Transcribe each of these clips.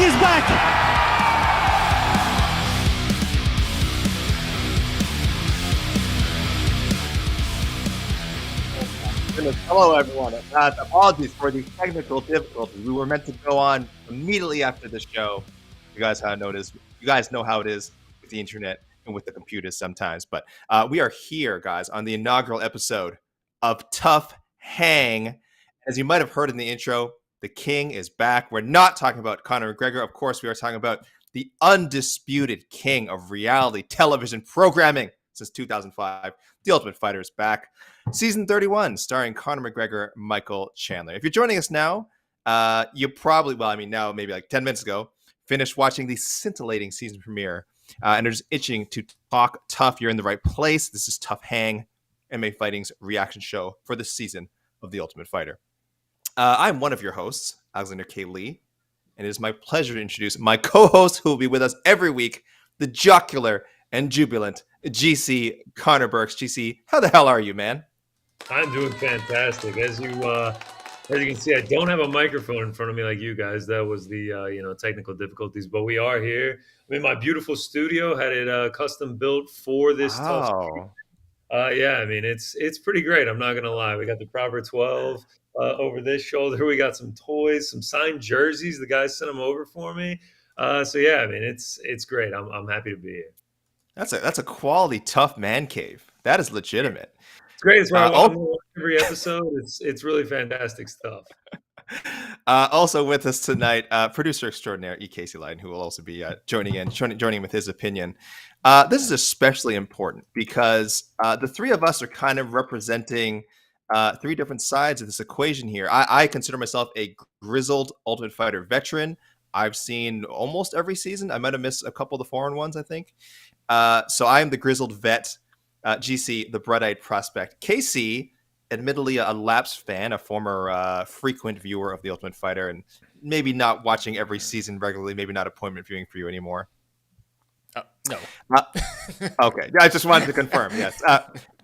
is back. Hello, everyone. Apologies for the technical difficulties. We were meant to go on immediately after the show. You guys know how it is with the internet and with the computers sometimes. But we are here, guys, on the inaugural episode of TUF Hang. As you might have heard in the intro, the king is back. We're not talking about Conor McGregor. Of course, we are talking about the undisputed king of reality television programming since 2005. The Ultimate Fighter is back. Season 31, starring Conor McGregor, Michael Chandler. If you're joining us now, you probably, now maybe like 10 minutes ago, finished watching the scintillating season premiere and are just itching to talk tough. You're in the right place. This is TUF Hang, MMA Fighting's reaction show for the season of The Ultimate Fighter. I'm one of your hosts, Alexander K. Lee, and it is my pleasure to introduce my co-host who will be with us every week, the jocular and jubilant GC Conner Burks. GC, how the hell are you, man? I'm doing fantastic. As you can see, I don't have a microphone in front of me like you guys. That was the technical difficulties, but we are here. I'm in my beautiful studio. Had it custom built for this tough. Yeah, I mean it's pretty great. I'm not gonna lie. We got the proper 12 over this shoulder. We got some toys, some signed jerseys. The guys sent them over for me. So yeah, I mean it's great. I'm happy to be here. That's a quality tough man cave. That is legitimate. It's great. It's where I watch every episode. It's really fantastic stuff. Also with us tonight, producer extraordinaire E. Casey Lyden, who will also be joining with his opinion. This is especially important because the three of us are kind of representing three different sides of this equation here. I consider myself a grizzled Ultimate Fighter veteran. I've seen almost every season. I might have missed a couple of the foreign ones, I think. So I am the grizzled vet. GC, the bright-eyed prospect. KC, admittedly a lapsed fan, a former frequent viewer of The Ultimate Fighter, and maybe not watching every season regularly, maybe not appointment viewing for you anymore. No. Okay, I just wanted to confirm, yes.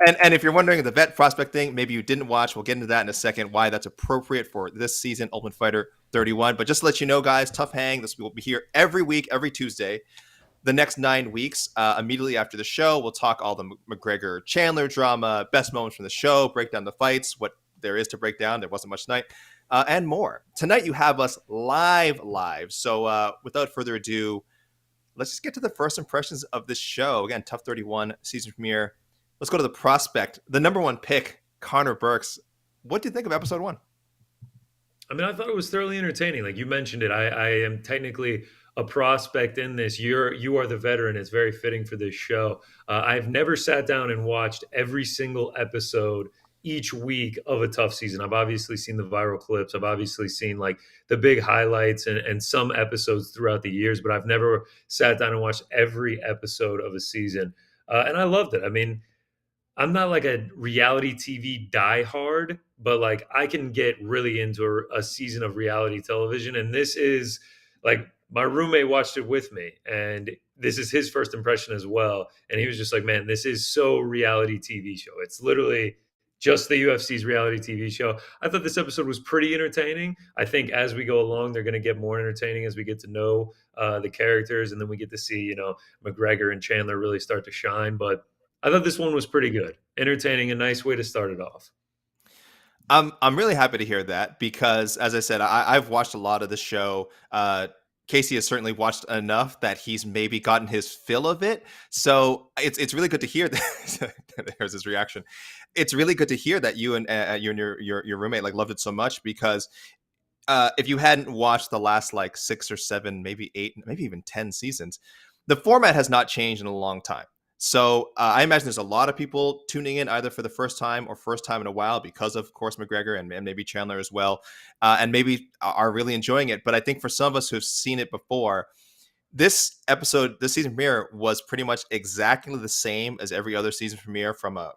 And if you're wondering the vet prospect thing, maybe you didn't watch, we'll get into that in a second, why that's appropriate for this season, Ultimate Fighter 31. But just to let you know, guys, TUF Hang, this will be here every week, every Tuesday. The next 9 weeks, immediately after the show, we'll talk all the McGregor Chandler drama, best moments from the show, break down the fights, what there is to break down. There wasn't much tonight, and more. Tonight, you have us live. So without further ado, let's just get to the first impressions of this show. Again, TUF 31 season premiere. Let's go to the prospect, the number one pick, Conner Burks. What do you think of episode 1? I mean, I thought it was thoroughly entertaining. Like you mentioned it, I am technically a prospect in this. You are the veteran. It's very fitting for this show. I've never sat down and watched every single episode each week of a TUF season. I've obviously seen the viral clips. I've obviously seen like the big highlights and some episodes throughout the years, but I've never sat down and watched every episode of a season. And I loved it. I mean, I'm not like a reality TV diehard, but like I can get really into a season of reality television. And this is like, my roommate watched it with me, and this is his first impression as well. And he was just like, man, this is so reality TV show. It's literally just the UFC's reality TV show. I thought this episode was pretty entertaining. I think as we go along, they're going to get more entertaining as we get to know the characters, and then we get to see, McGregor and Chandler really start to shine. But I thought this one was pretty good. Entertaining, a nice way to start it off. I'm really happy to hear that because, as I said, I've watched a lot of the show. Casey has certainly watched enough that he's maybe gotten his fill of it. So it's really good to hear that. There's his reaction. It's really good to hear that you and your roommate like loved it so much because if you hadn't watched the last like 6 or 7, maybe 8, maybe even 10 seasons, the format has not changed in a long time. So I imagine there's a lot of people tuning in either for the first time or first time in a while because of course, McGregor and maybe Chandler as well, and maybe are really enjoying it. But I think for some of us who've seen it before, this season premiere was pretty much exactly the same as every other season premiere from a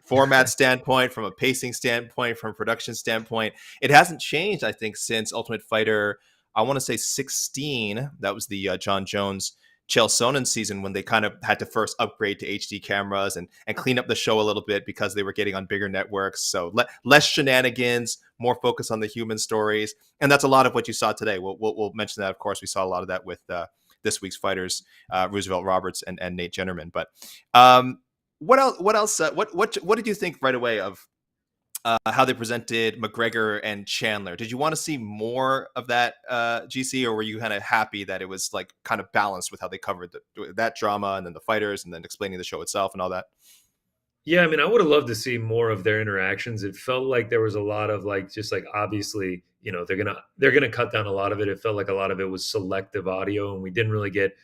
format standpoint, from a pacing standpoint, from a production standpoint. It hasn't changed, I think, since Ultimate Fighter, I want to say 16. That was the John Jones Chael Sonnen's season when they kind of had to first upgrade to HD cameras and clean up the show a little bit because they were getting on bigger networks. So less shenanigans, more focus on the human stories. And that's a lot of what you saw today. We'll mention that, of course. We saw a lot of that with this week's fighters, Roosevelt Roberts and Nate Jennerman. But what else? What did you think right away of how they presented McGregor and Chandler? Did you want to see more of that, GC, or were you kind of happy that it was like kind of balanced with how they covered that drama and then the fighters and then explaining the show itself and all that? Yeah, I mean, I would have loved to see more of their interactions. It felt like there was a lot of like, just like obviously, they're gonna cut down a lot of it. It felt like a lot of it was selective audio, and we didn't really get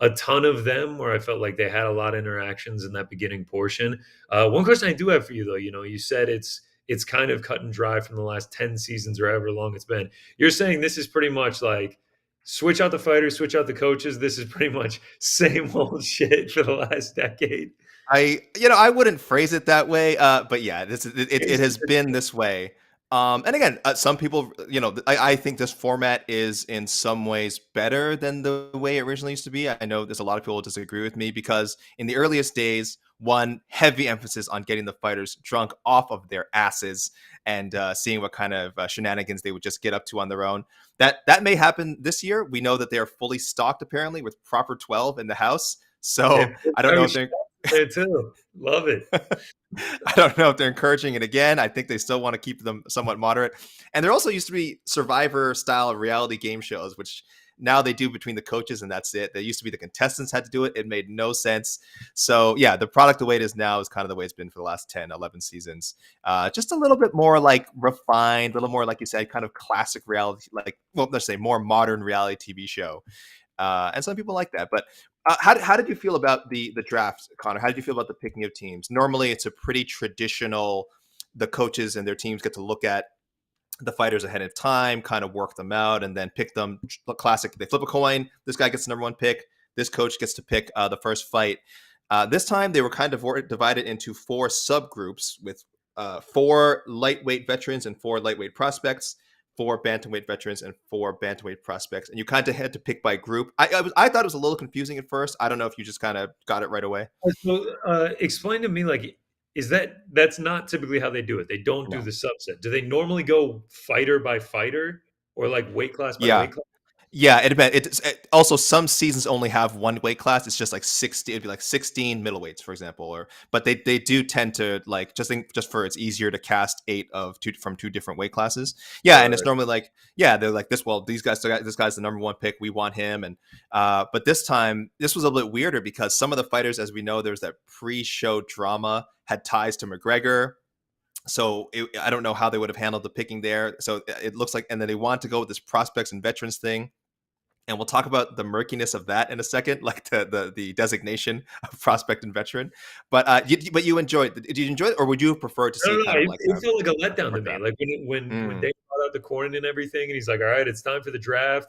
a ton of them. Where I felt like they had a lot of interactions in that beginning portion. One question I do have for you, though, you said it's kind of cut and dry from the last 10 seasons or however long it's been. You're saying this is pretty much like switch out the fighters, switch out the coaches. This is pretty much same old shit for the last decade. I wouldn't phrase it that way, but yeah, it has been this way. And again, some people, I think this format is in some ways better than the way it originally used to be. I know there's a lot of people who disagree with me because in the earliest days, one heavy emphasis on getting the fighters drunk off of their asses and seeing what kind of shenanigans they would just get up to on their own. That may happen this year. We know that they are fully stocked apparently with proper 12 in the house. So I don't know if they're there too. Love it. I don't know if they're encouraging it again. I think they still want to keep them somewhat moderate. And there also used to be Survivor style reality game shows, which now they do between the coaches and that's it. They used to be the contestants had to do it. It made no sense. So yeah, the product the way it is now is kind of the way it's been for the last 10, 11 seasons. Just a little bit more like refined, a little more, like you said, kind of classic reality, let's say more modern reality TV show. And some people like that. But how did you feel about the draft, Connor? How did you feel about the picking of teams? Normally, it's a pretty traditional. The coaches and their teams get to look at the fighters ahead of time, kind of work them out, and then pick them. Classic. They flip a coin. This guy gets the number one pick. This coach gets to pick the first fight. This time, they were kind of divided into 4 subgroups with 4 lightweight veterans and 4 lightweight prospects. 4 bantamweight veterans and 4 bantamweight prospects, and you kind of had to pick by group. I thought it was a little confusing at first. I don't know if you just kind of got it right away. So, explain to me, like, that's not typically how they do it? They don't do No. the subset. Do they normally go fighter by fighter or like weight class by Yeah. weight class? Yeah, it depends. Also some seasons only have one weight class. It's just like 60. It'd be like 16 middleweights, for example. But they do tend to like just for it's easier to cast 8 from 2 different weight classes. Yeah, and it's normally like they're like this. Well, this guy's the number one pick. We want him. And but this time this was a little bit weirder because some of the fighters, as we know, there's that pre-show drama had ties to McGregor. So I don't know how they would have handled the picking there. So it looks like, and then they want to go with this prospects and veterans thing. And we'll talk about the murkiness of that in a second, like the designation of prospect and veteran. But you enjoyed. Did you enjoy it, or would you have preferred to see No, kind of like it felt like a letdown to me. that? Like when they brought out the coin and everything, and he's like, "All right, it's time for the draft.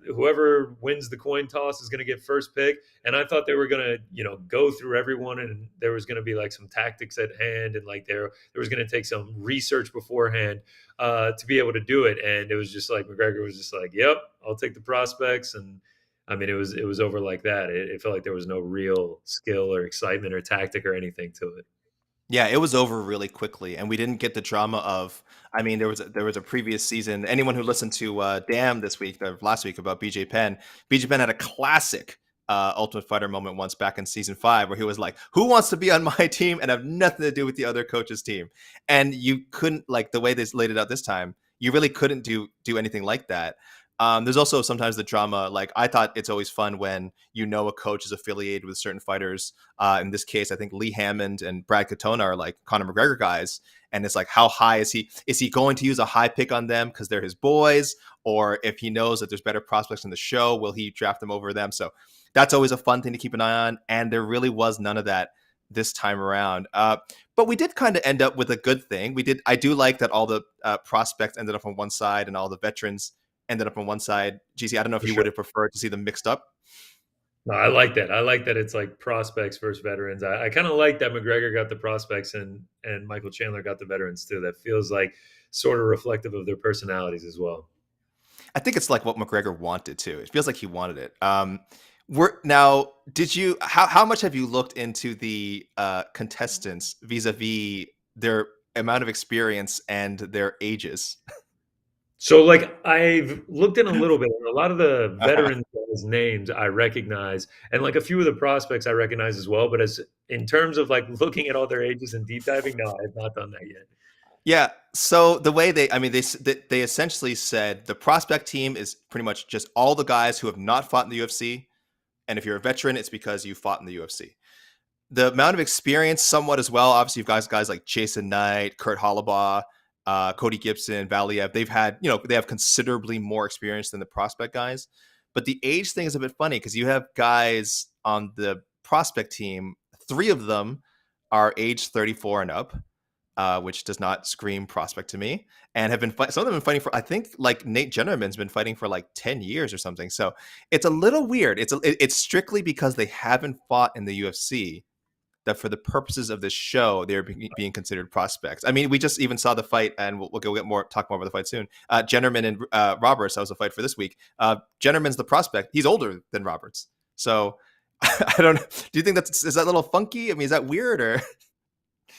Whoever wins the coin toss is going to get first pick." And I thought they were going to, go through everyone, and there was going to be like some tactics at hand, and like there was going to take some research beforehand to be able to do it. And it was just like McGregor was just like, "Yep, I'll take the prospects." And I mean, it was over like that. It felt like there was no real skill or excitement or tactic or anything to it. Yeah, it was over really quickly, and we didn't get the drama of. I mean, there was a previous season. Anyone who listened to Damn this week or last week about BJ Penn had a classic Ultimate Fighter moment once back in season 5 where he was like, "Who wants to be on my team and have nothing to do with the other coach's team?" And you couldn't, like the way they laid it out this time. You really couldn't do anything like that. There's also sometimes the drama. Like I thought it's always fun when a coach is affiliated with certain fighters. In this case, I think Lee Hammond and Brad Katona are like Conor McGregor guys. And it's like, how high is he? Is he going to use a high pick on them because they're his boys? Or if he knows that there's better prospects in the show, will he draft them over them? So that's always a fun thing to keep an eye on. And there really was none of that this time around. But we did kind of end up with a good thing. I do like that all the prospects ended up on one side and all the veterans ended up on one side. GC, I don't know if you would have preferred to see them mixed up. No, I like that. I like that it's like prospects versus veterans. I kind of like that McGregor got the prospects and Michael Chandler got the veterans too. That feels like sort of reflective of their personalities as well. I think it's like what McGregor wanted too. It feels like he wanted it. Did you how much have you looked into the contestants vis-a-vis their amount of experience and their ages? So, like, I've looked in a little bit, and a lot of the veteran guys' names I recognize, and like a few of the prospects I recognize as well. But as in terms of like looking at all their ages and deep diving, no, I have not done that yet. Yeah. So the way I mean, they essentially said the prospect team is pretty much just all the guys who have not fought in the UFC, and if you're a veteran, it's because you fought in the UFC. The amount of experience, somewhat as well. Obviously, you've guys like Jason Knight, Kurt Hollabaugh, Cody Gibson, Valiev. They've had, they have considerably more experience than the prospect guys. But the age thing is a bit funny because you have guys on the prospect team. 3 of them are age 34 and up, which does not scream prospect to me, and have been some of them have been fighting for, I think, like Nate Jennerman's been fighting for like 10 years or something. So it's a little weird. It's strictly because they haven't fought in the UFC that for the purposes of this show, they're being considered prospects. I mean, we just even saw the fight, and we'll talk more about the fight soon. Jennerman and Roberts, that was the fight for this week. Jennerman's the prospect. He's older than Roberts. So I don't know. Do you think is that a little funky? I mean, is that weird or?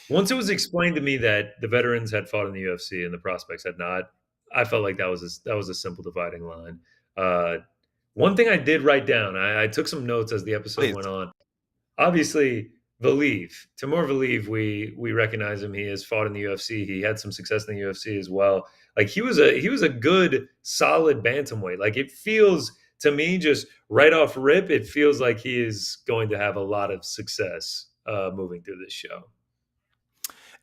Once it was explained to me that the veterans had fought in the UFC and the prospects had not, I felt like that was a simple dividing line. Uh, One thing I did write down, I took some notes as the episode Please. went on. Obviously, Timur Valiyev, we recognize him. He has fought in the UFC. He had some success in the UFC as well. Like he was a good, solid bantamweight. Like it feels to me, just right off rip, it feels like he is going to have a lot of success moving through this show.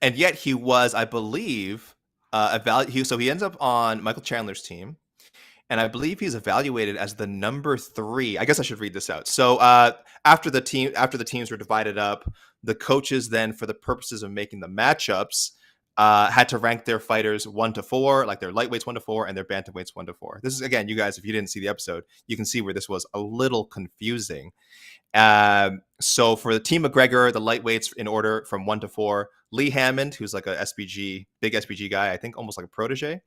And yet he was, I believe, so he ends up on Michael Chandler's team, and I believe he's evaluated as the number 3. I guess I should read this out. So after the teams were divided up, the coaches then, for the purposes of making the matchups, had to rank their fighters 1 to 4, like their lightweights 1 to 4 and their bantamweights 1 to 4. This is, again, you guys, if you didn't see the episode, you can see where this was a little confusing. So for the team McGregor, the lightweights in order from 1 to 4, Lee Hammond, who's like a big SPG guy, I think almost like a protege.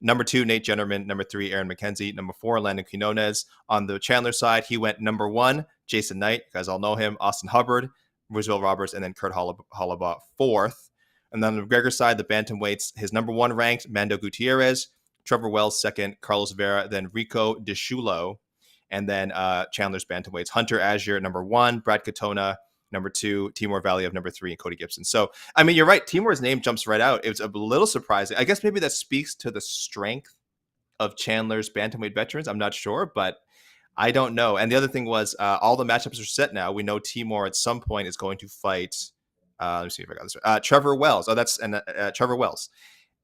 Number 2, Nate Jennerman. Number 3, Aaron McKenzie. Number 4, Landon Quinones. On the Chandler side, he went number 1, Jason Knight. You guys all know him. Austin Hubbard, Roosevelt Roberts, and then Kurt Hollabaugh 4th. And then on the McGregor side, the bantamweights, his number 1 ranked, Mando Gutierrez. Trevor Wells 2nd, Carlos Vera, then Rico DeSchulo. And then Chandler's bantamweights, Hunter Azure, number 1, Brad Katona, number 2, Timur Valiev, number 3, and Cody Gibson. So, I mean, you're right. Timur's name jumps right out. It was a little surprising. I guess maybe that speaks to the strength of Chandler's bantamweight veterans. I'm not sure, but I don't know. And the other thing was all the matchups are set now. We know Timur at some point is going to fight. Let me see if I got this right. Trevor Wells. Trevor Wells.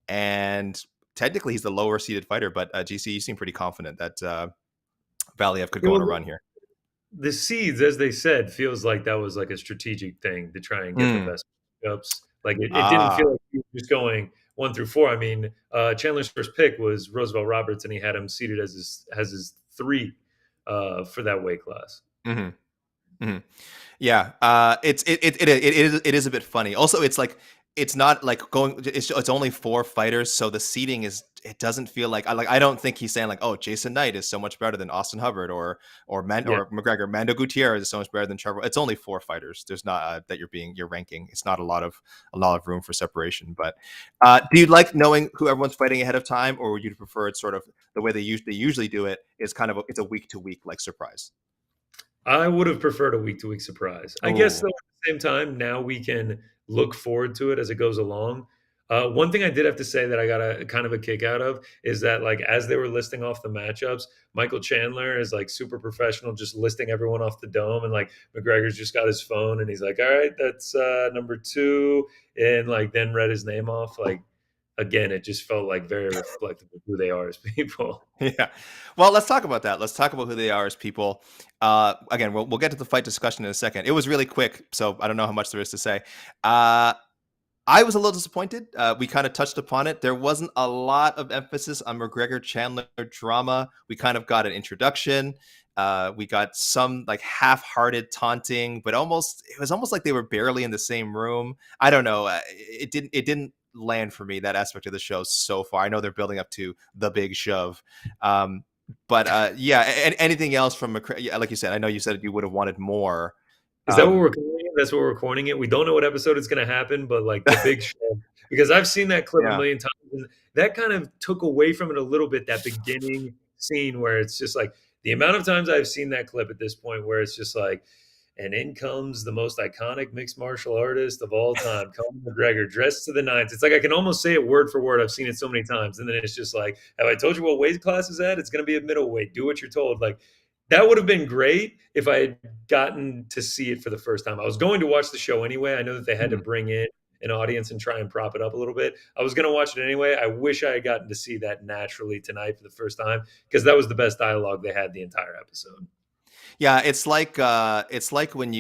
And technically, he's the lower seeded fighter. But GC, you seem pretty confident that Valiev could go on a run here. The seeds, as they said, feels like that was like a strategic thing to try and get the best matchups. Like it didn't feel like he was just going 1 through 4. I mean, Chandler's first pick was Roosevelt Roberts, and he had him seated as his 3 for that weight class. Mm-hmm. Mm-hmm. Yeah, it is a bit funny. Also, it's not like it's only 4 fighters, so the seating it doesn't feel like I don't think he's saying like, oh, Jason Knight is so much better than Austin Hubbard or McGregor. Mando Gutierrez is so much better than Trevor. It's only 4 fighters. There's not that you're ranking. It's not a lot of room for separation. But do you like knowing who everyone's fighting ahead of time, or would you prefer it sort of the way they usually do it is kind of it's a week to week like surprise? I would have preferred a week-to-week surprise. I guess, though, at the same time, now we can look forward to it as it goes along. One thing I did have to say that I got a kind of a kick out of is that, like, as they were listing off the matchups, Michael Chandler is like super professional, just listing everyone off the dome, and like McGregor's just got his phone and he's like, "All right, that's number 2," and like then read his name off. Like, again, it just felt like very reflective of who they are as people. Yeah. Well, let's talk about that. Let's talk about who they are as people. Again, we'll get to the fight discussion in a second. It was really quick, so I don't know how much there is to say. I was a little disappointed. We kind of touched upon it. There wasn't a lot of emphasis on McGregor Chandler drama. We kind of got an introduction. We got some like half-hearted taunting, but it was almost like they were barely in the same room. I don't know. It didn't land for me, that aspect of the show so far. I know they're building up to the big shove. But yeah, anything else from McGregor? Yeah, like you said, I know you said you would have wanted more. Is that what Um, we're calling it? That's what we're coining it. We don't know what episode it's going to happen, but like the big show, because I've seen that clip a yeah. million times, and that kind of took away from it a little bit. That beginning scene where it's just like the amount of times I've seen that clip at this point, where it's just like, and in comes the most iconic mixed martial artist of all time, Conor McGregor, dressed to the nines. It's like I can almost say it word for word. I've seen it so many times, and then it's just like, have I told you what weight class is at? It's going to be a middleweight. Do what you're told. Like that would have been great if I had gotten to see it for the first time. I was going to watch the show anyway. I know that they had to Mhm. bring in an audience and try and prop it up a little bit. I was going to watch it anyway. I wish I had gotten to see that naturally tonight for the first time because that was the best dialogue they had the entire episode. Yeah, it's like when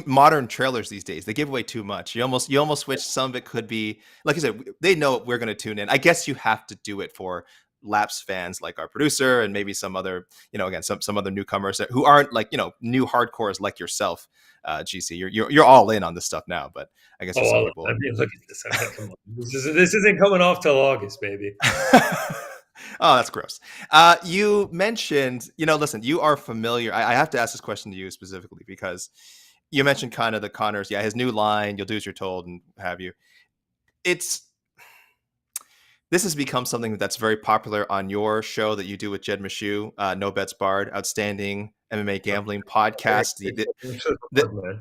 modern trailers these days, they give away too much. You almost wish some of it could be, like you said, they know we're going to tune in. I guess you have to do it for lapsed fans like our producer and maybe some other, again, some other newcomers who aren't like, new hardcores like yourself. GC, you're all in on this stuff now, but I guess Oh, for some I people. mean, look at this. I mean, come on. This isn't coming off till August, baby. Oh, that's gross. You mentioned, listen, you are familiar. I have to ask this question to you specifically because you mentioned kind of the Connors. Yeah, his new line, "You'll do as you're told," and have you. It's This has become something that's very popular on your show that you do with Jed Meshew, No Bets Barred, outstanding MMA gambling podcast. The, Man.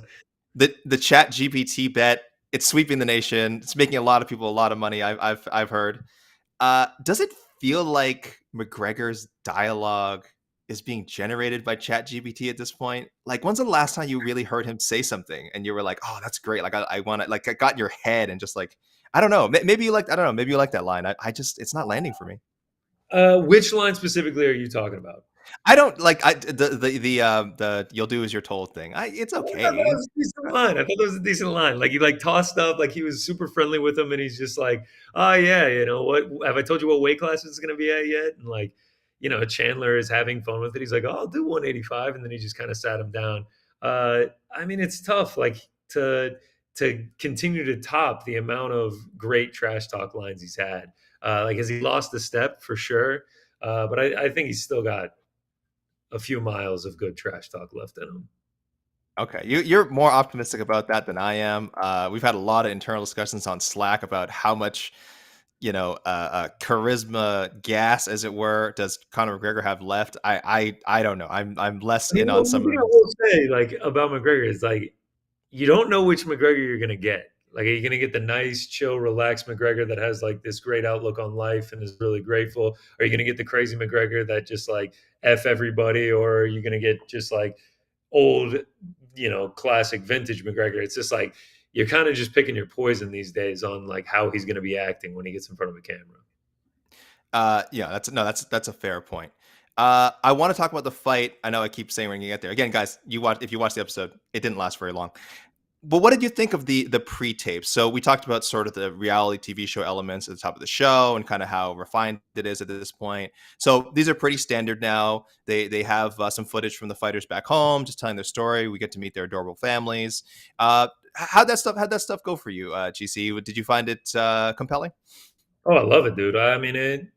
the Chat GPT bet, it's sweeping the nation. It's making a lot of people a lot of money. I've heard. Does it feel like McGregor's dialogue is being generated by ChatGPT at this point? Like, when's the last time you really heard him say something and you were like, "Oh, that's great!" Like, I want to, like, I got in your head and just like, I don't know, maybe you like, I don't know, maybe you like that line. I just, it's not landing for me. Which line specifically are you talking about? I don't like the "you'll do as you're told" thing. It's I thought that okay. was a decent line. I thought that was a decent line. Like he like tossed up, like he was super friendly with him, and he's just like, "Oh yeah, what have I told you what weight class it's going to be at yet?" And like, Chandler is having fun with it. He's like, "Oh, I'll do 185," and then he just kind of sat him down. I mean, it's tough, like to continue to top the amount of great trash talk lines he's had. Like, has he lost a step for sure? But I think he's still got a few miles of good trash talk left in him. Okay, you're more optimistic about that than I am. We've had a lot of internal discussions on Slack about how much, charisma gas, as it were, does Conor McGregor have left. I don't know. I'm less I mean, in on one some of thing I those. will say, like about McGregor, is like you don't know which McGregor you're gonna get. Like, are you gonna get the nice, chill, relaxed McGregor that has like this great outlook on life and is really grateful? Are you gonna get the crazy McGregor that just like f everybody, or are you gonna get just like old, classic vintage McGregor? It's just like you're kind of just picking your poison these days on like how he's gonna be acting when he gets in front of a camera. Yeah, that's a fair point. I want to talk about the fight. I know I keep saying we're gonna get there. Again, guys, if you watch the episode, it didn't last very long. But what did you think of the pre-tape? So we talked about sort of the reality TV show elements at the top of the show and kind of how refined it is at this point. So these are pretty standard now. They have some footage from the fighters back home, just telling their story. We get to meet their adorable families. How'd that stuff go for you, GC? Did you find it compelling? Oh, I love it, dude. I mean,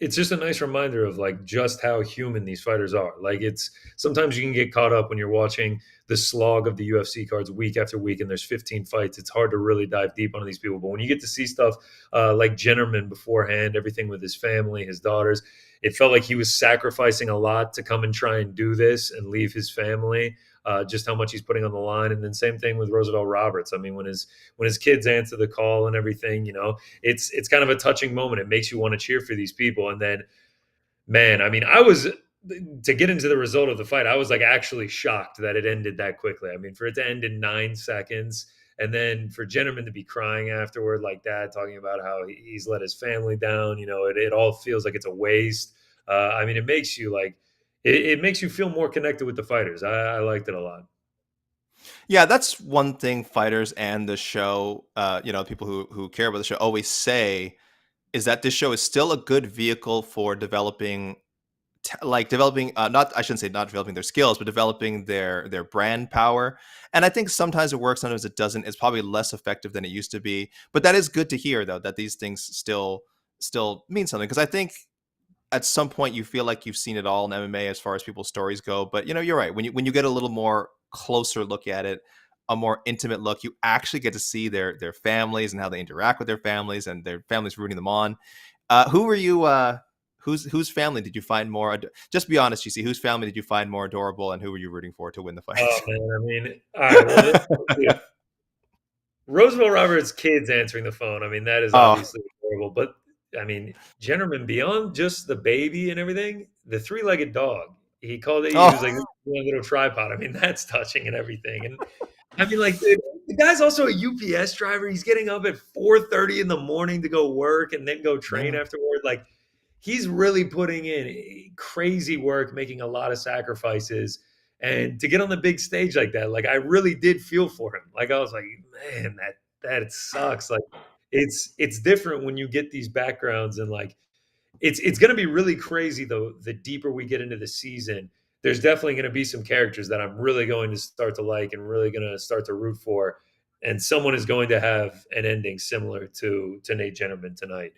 it's just a nice reminder of like just how human these fighters are. Like it's sometimes you can get caught up when you're watching the slog of the UFC cards week after week, and there's 15 fights. It's hard to really dive deep onto these people. But when you get to see stuff like Jennerman beforehand, everything with his family, his daughters, it felt like he was sacrificing a lot to come and try and do this and leave his family. Just how much he's putting on the line, and then same thing with Roosevelt Roberts. I mean, when his kids answer the call and everything, it's kind of a touching moment. It makes you want to cheer for these people. And then, man, I mean, I was to get into the result of the fight, I was like actually shocked that it ended that quickly. I mean, for it to end in 9 seconds, and then for Jennerman to be crying afterward like that, talking about how he's let his family down, it all feels like it's a waste. I mean, it makes you like it makes you feel more connected with the fighters. I liked it a lot. Yeah, that's one thing fighters and the show, people who care about the show always say is that this show is still a good vehicle for developing developing not, I shouldn't say not developing their skills, but developing their brand power. And I think sometimes it works, sometimes it doesn't. It's probably less effective than it used to be, but that is good to hear, though, that these things still mean something, because at some point you feel like you've seen it all in MMA as far as people's stories go. But you're right. When you get a little more closer look at it, a more intimate look, you actually get to see their families and how they interact with their families and their families rooting them on. Who were you? Whose family did you find more? Just be honest, GC. Whose family did you find more adorable, and who were you rooting for to win the Oh fight? man, I mean, all right. Well, dude, Roosevelt Roberts' kids answering the phone. I mean, that is Oh, obviously horrible. But I mean, gentlemen, beyond just the baby and everything, the three-legged dog. He called it. He was like, oh, "This is one little tripod." I mean, that's touching and everything. And I mean, like, dude, the guy's also a UPS driver. He's getting up at 4:30 in the morning to go work and then go train yeah. afterward. Like, he's really putting in crazy work, making a lot of sacrifices. And to get on the big stage like that, like I really did feel for him. Like I was like, man, that sucks. Like it's different when you get these backgrounds and like it's going to be really crazy though. The deeper we get into the season, there's definitely going to be some characters that I'm really going to start to like and really going to start to root for, and someone is going to have an ending similar to Nate Jennerman tonight.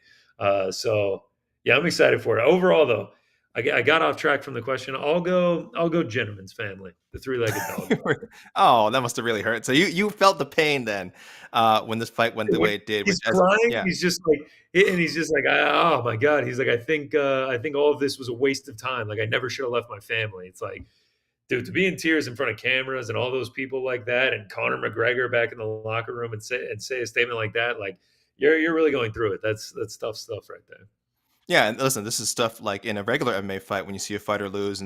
So yeah, I'm excited for it. Overall, though, I got off track from the question. I'll go Jennerman's family, the three-legged dog. Oh, that must have really hurt. So you felt the pain then when this fight went the way it did. He's Which, crying. yeah, He's just like, and he's just like, oh my god. He's like, I think all of this was a waste of time. Like, I never should have left my family. It's like, dude, to be in tears in front of cameras and all those people like that, and Conor McGregor back in the locker room and say a statement like that, like you're really going through it. That's tough stuff right there. yeah. And listen, this is stuff like in a regular MMA fight when you see a fighter lose,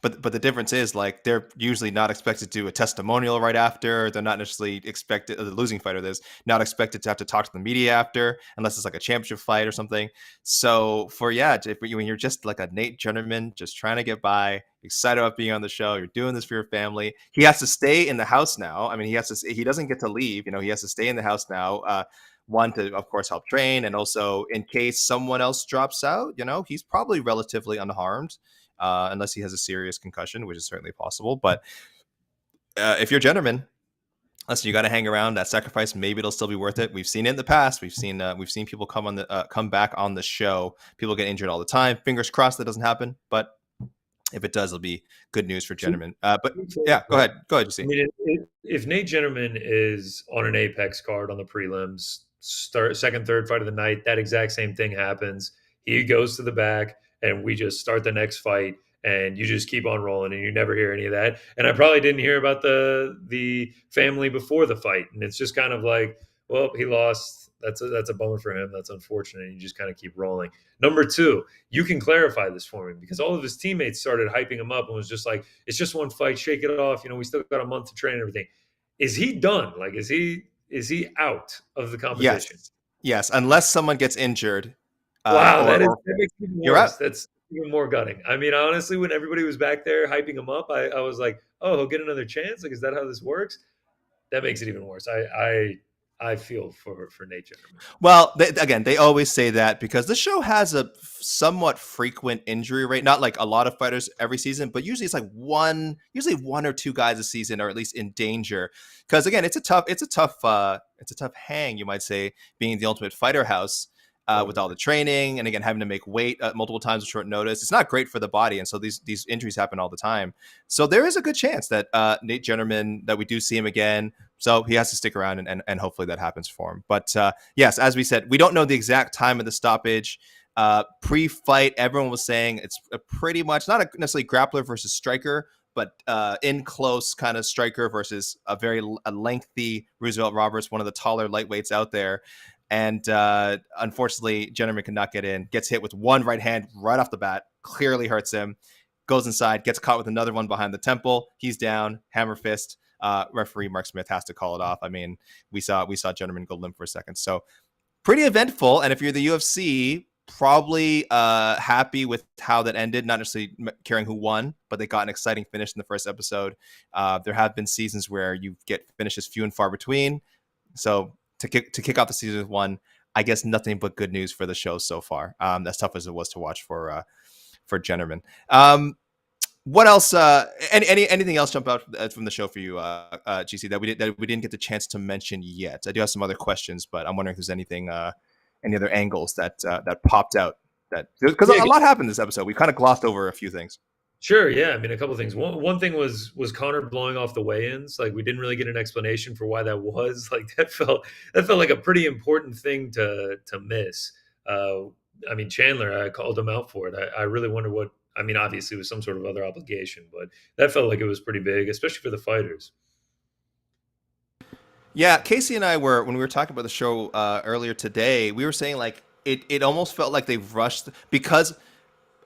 but the difference is like they're usually not expected to do a testimonial right after. They're not necessarily expected. The losing fighter is not expected to have to talk to the media after, unless it's like a championship fight or something. So when you're just like a Nate Jennerman, just trying to get by, excited about being on the show, you're doing this for your family. He has to stay in the house now. I mean, he doesn't get to leave. He has to stay in the house now. One to, of course, help train, and also in case someone else drops out, he's probably relatively unharmed, unless he has a serious concussion, which is certainly possible. But if you're Jennerman, listen, you got to hang around. That sacrifice, maybe it'll still be worth it. We've seen it in the past. We've seen people come back on the show. People get injured all the time. Fingers crossed that doesn't happen. But if it does, it'll be good news for Jennerman. But yeah, go ahead, I Jesse. mean, if Nate Jennerman is on an Apex card on the prelims, start second, third fight of the night, that exact same thing happens. He goes to the back, and we just start the next fight, and you just keep on rolling, and you never hear any of that. And I probably didn't hear about the family before the fight, and it's just kind of like, well, he lost. That's a bummer for him. That's unfortunate. And you just kind of keep rolling. Number two, you can clarify this for me because all of his teammates started hyping him up and was just like, it's just one fight, shake it off. We still got a month to train and everything. Is he done? Like, is he out of the competition? Yes, unless someone gets injured. Wow, that makes it even You're out. worse. That's even more gutting. I mean, honestly, when everybody was back there hyping him up, I was like, oh, he'll get another chance. Like, is that how this works? That makes it even worse. I feel for Nate Jennerman. Well, they always say that because the show has a somewhat frequent injury rate. Not like a lot of fighters every season, but usually it's like usually one or two guys a season are at least in danger. Because again, it's a tough hang, you might say, being the Ultimate Fighter house. With all the training and again having to make weight multiple times with short notice, it's not great for the body, and so these injuries happen all the time. So there is a good chance that Nate Jennerman, that we do see him again. So he has to stick around, and hopefully that happens for him. But yes, as we said, we don't know the exact time of the stoppage. Pre-fight, everyone was saying it's pretty much not necessarily grappler versus striker, but in close kind of striker versus a lengthy Roosevelt Roberts, one of the taller lightweights out there. And unfortunately, Jennerman could not get in. Gets hit with one right hand right off the bat. Clearly hurts him. Goes inside. Gets caught with another one behind the temple. He's down. Hammer fist. Referee Mark Smith has to call it off. I mean, we saw Jennerman go limp for a second. So pretty eventful. And if you're the UFC, probably happy with how that ended. Not necessarily caring who won, but they got an exciting finish in the first episode. There have been seasons where you get finishes few and far between. So to kick off the season with one, I guess nothing but good news for the show so far. As tough as it was to watch for Jennerman. What else? Anything else jump out from the show for you, GC, that we didn't get the chance to mention yet? I do have some other questions, but I'm wondering if there's anything, any other angles that popped out because Yeah, a lot happened this episode. We kind of glossed over a few things. sure. Yeah. I mean, a couple things. One thing was Connor blowing off the weigh-ins. Like, we didn't really get an explanation for why that was. Like, that felt like a pretty important thing to miss. I mean, Chandler, I called him out for it. I really wonder what. I mean, obviously, it was some sort of other obligation, but that felt like it was pretty big, especially for the fighters. Yeah, Casey and I were when we were talking about the show earlier today. We were saying like it almost felt like they rushed because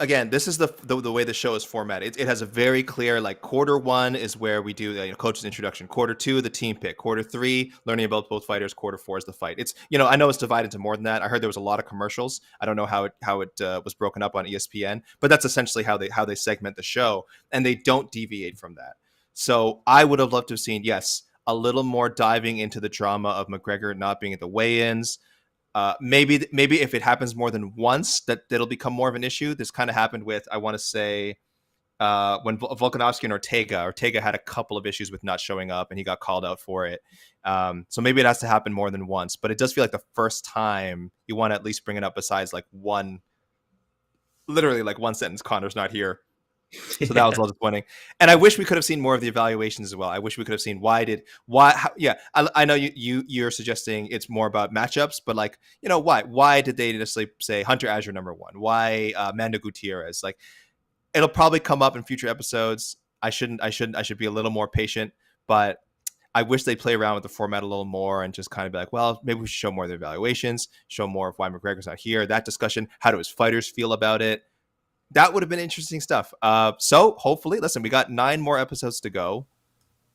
again, this is the way the show is formatted. It has a very clear like quarter one is where we do the coach's introduction. Quarter two, the team pick. Quarter three, learning about both fighters. Quarter four is the fight. It's I know it's divided into more than that. I heard there was a lot of commercials. I don't know how it was broken up on ESPN, but that's essentially how they segment the show, and they don't deviate from that. So I would have loved to have seen a little more diving into the drama of McGregor not being at the weigh-ins. Maybe if it happens more than once, that'll become more of an issue. This kind of happened with, I want to say, when Volkanovski and Ortega had a couple of issues with not showing up, and he got called out for it. So maybe it has to happen more than once. But it does feel like the first time you want to at least bring it up besides like literally like one sentence, Connor's not here. So that was a little disappointing. And I wish we could have seen more of the evaluations as well. I wish we could have seen I know you're suggesting it's more about matchups, but like, why did they just like say Hunter Azure number one? Why Mando Gutierrez? Like, it'll probably come up in future episodes. I should be a little more patient, but I wish they play around with the format a little more and just kind of be like, well, maybe we should show more of the evaluations, show more of why McGregor's not here, that discussion. How do his fighters feel about it? That would have been interesting stuff. So hopefully, listen, we got 9 more episodes to go.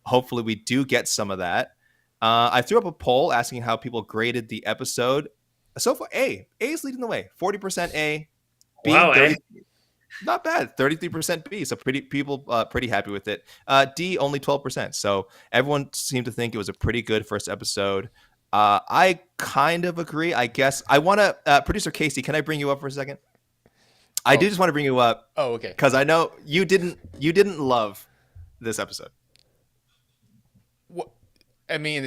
Hopefully we do get some of that. I threw up a poll asking how people graded the episode. So far, A is leading the way. 40% A. B, Wow, 30, not bad. 33% B. So pretty happy with it. D, only 12%. So everyone seemed to think it was a pretty good first episode. I kind of agree. I guess I want to, producer Casey, can I bring you up for a second? I do just want to bring you up. Oh, okay. Because I know you didn't love this episode. What? I mean,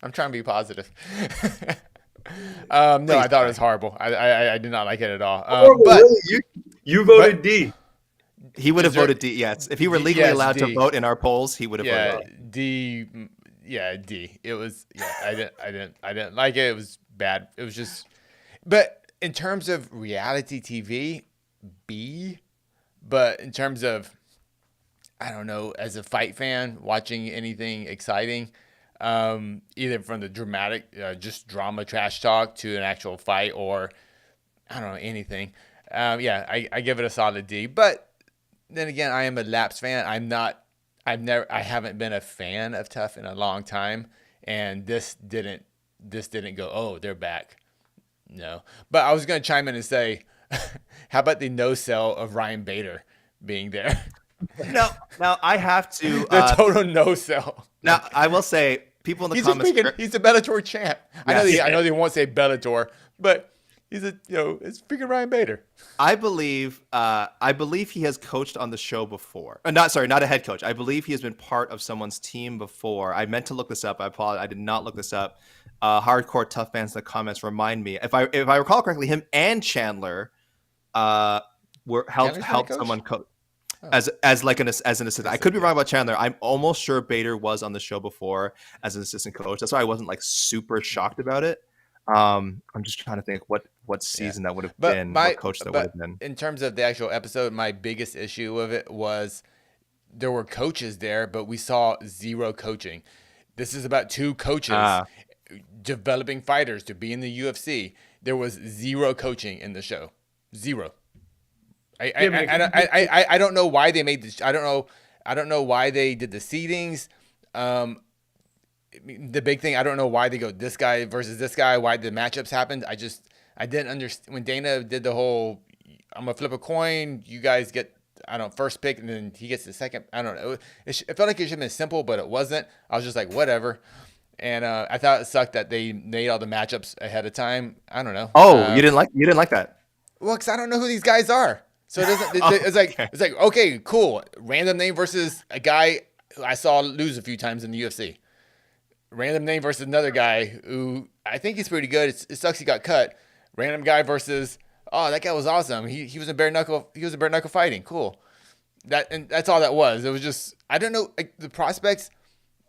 I'm trying to be positive. No, I thought it was horrible. I did not like it at all. But really? You voted D. He would have voted D. Yes, if he were legally allowed to vote in our polls, he would have voted D. Yeah, D. It was. Yeah, I didn't like it. It was bad. It was just. But in terms of reality TV, B. But in terms of, I don't know, as a fight fan, watching anything exciting, either from the dramatic, just drama trash talk to an actual fight or, I don't know, anything. I give it a solid D. But then again, I am a Laps fan. I haven't been a fan of TUF in a long time. And this didn't go, oh, they're back. No, but I was going to chime in and say, how about the no sell of Ryan Bader being there? Now I have to. The total no sell. Now I will say, people in the comments. He's a Bellator champ. Yes. I know they won't say Bellator, but it's freaking Ryan Bader. I believe he has coached on the show before. Not a head coach. I believe he has been part of someone's team before. I meant to look this up. I apologize. I did not look this up. Hardcore TUF fans in the comments remind me. If I recall correctly, him and Chandler helped someone coach as an assistant. I could be wrong about Chandler. I'm almost sure Bader was on the show before as an assistant coach. That's why I wasn't like super shocked about it. I'm just trying to think what season that would have been, what coach that would have been. In terms of the actual episode, my biggest issue of it was there were coaches there, but we saw zero coaching. This is about 2 coaches developing fighters to be in the UFC. There was zero coaching in the show. Zero. I don't know why they made this. I don't know why they did the seedings. The big thing, I don't know why they go this guy versus this guy, why the matchups happened. I didn't understand when Dana did the whole, I'm going to flip a coin, you guys get, first pick, and then he gets the second. I don't know. It felt like it should have been simple, but it wasn't. I was just like, whatever. And I thought it sucked that they made all the matchups ahead of time. I don't know. Oh, you didn't like that? Well, because I don't know who these guys are. So it doesn't. It's like okay, cool, random name versus a guy who I saw lose a few times in the UFC. random name versus another guy who I think he's pretty good. It sucks he got cut. Random guy versus that guy was awesome. He was in bare knuckle. He was in bare knuckle fighting. Cool. That's all that was. It was just I don't know the prospects.